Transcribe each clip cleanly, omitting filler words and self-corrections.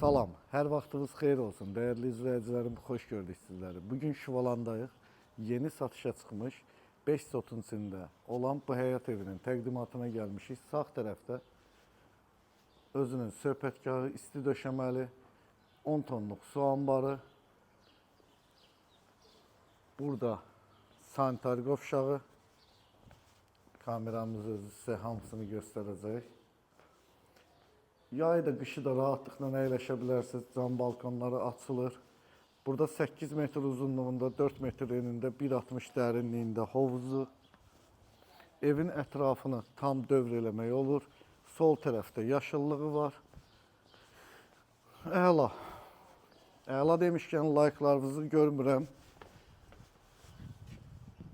Salam, hər vaxtınız xeyir olsun. Dəyərli izləyicilərim, xoş gördük sizləri. Bugün Şuvalandayıq. Yeni satışa çıxmış 5 sotun içində olan bu həyat evinin təqdimatına gəlmişik. Sağ tərəfdə özünün söhbətgahı, isti döşəməli, 10 tonluq su anbarı. Burada sanitar qovşağı. Kameramız özü sizə hamısını göstərəcək. Yay da, qışı da rahatlıqla əyləşə bilərsiniz. Cam balkonları açılır. Burada 8 metr uzunluğunda, 4 metr enində, 1,60 dərinliyində hovuzu. Evin ətrafını tam dövr eləmək olur. Sol tərəfdə yaşıllığı var. Əla. Əla demişkən like'larınızı görmürəm.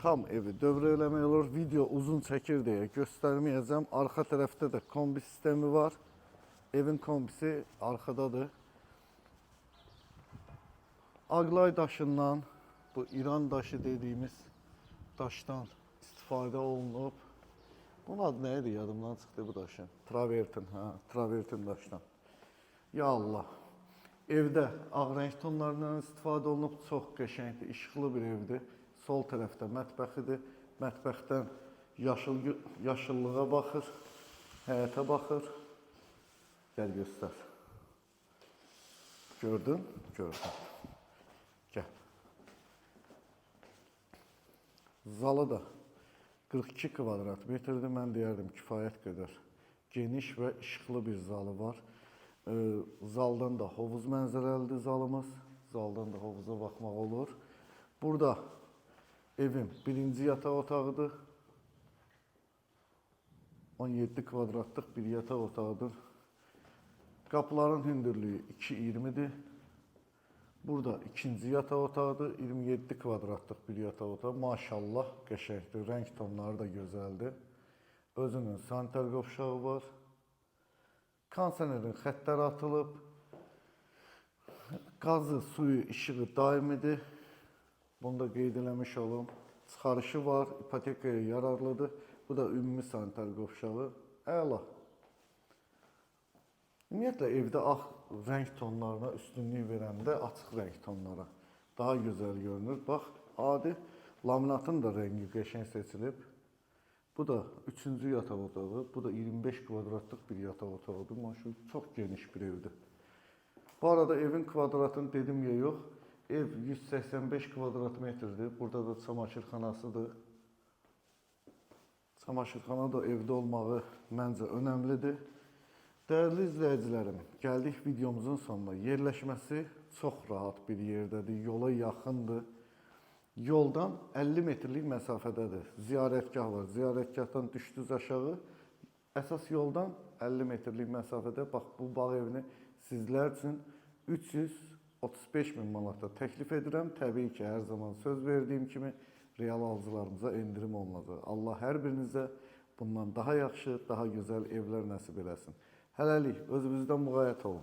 Tam evi dövr eləmək olur. Video uzun çəkir deyə göstərməyəcəm. Arxa tərəfdə də kombi sistemi var. Evin kombisi arxadadır. Ağlay daşından, bu İran daşı dediyimiz daşdan istifadə olunub. Bunun adı nə idi? Yadımdan çıxdı bu daşın. Travertin, travertin daşdan. Ya Allah. Evdə ağ rəng tonlarından istifadə olunub. Çox qəşəngdir, işıqlı bir evdir. Sol tərəfdə mətbəxidir. Mətbəxdən yaşıllığa baxır, həyətə baxır. Gəl göstər. Gördün? Gördün. Gəl. Zalı da 42 kvadrat metrdir. Mən deyərdim kifayət qədər geniş və işıqlı bir zalı var. Zaldan da hovuz mənzərəlidir zalımız. Zaldan da hovuza baxmaq olur. Burada evin birinci yataq otağıdır. 17 kvadratlıq bir yataq otağıdır. Qapıların hündürlüyü 2,20'dir. Burada ikinci yataq otağıdır. 27 kvadratlıq bir yataq otağı. Maşallah qəşəngdir. Rəng tonları da gözəldir. Özünün sanitar qovşağı var. Kondisionerin xəttləri atılıb. Qazı, suyu, işığı daimidir. Bunu da qeyd eləmiş olum. Çıxarışı var. İpotekaya yararlıdır. Bu da ümumi sanitar qovşağı. Əla. Ümumiyyətlə, evdə ağ rəng tonlarına üstünlük verəndə açıq rəng tonlara daha gözəl görünür. Bax, adi laminatın da rəngi qəşəng seçilib. Bu da 3-cü yataq otağı. Bu da 25 kvadratlıq bir yataq otağıdır. Maşallah, çox geniş bir evdir. Bu arada evin kvadratını dedim ya yox. Ev 185 kvadrat metrdir. Burada da çamaşırxanasıdır. Çamaşırxana da evdə olmağı məncə önəmlidir. Dəyərli izləyicilərim, gəldik videomuzun sonuna. Yerləşməsi çox rahat bir yerdədir, yola yaxındır. Yoldan 50 metrlik məsafədədir. Ziyarətgah var. Ziyarətgahdan düşdünüz aşağı. Əsas yoldan 50 metrlik məsafədə. Bax, bu bağ evini sizlər üçün 335 min manata təklif edirəm. Təbii ki, hər zaman söz verdiyim kimi real alıcılarımıza endirim olunacaq. Allah hər birinizə bundan daha yaxşı, daha gözəl evlər nəsib eləsin. Hələlik, özünüzdən müğayət olun.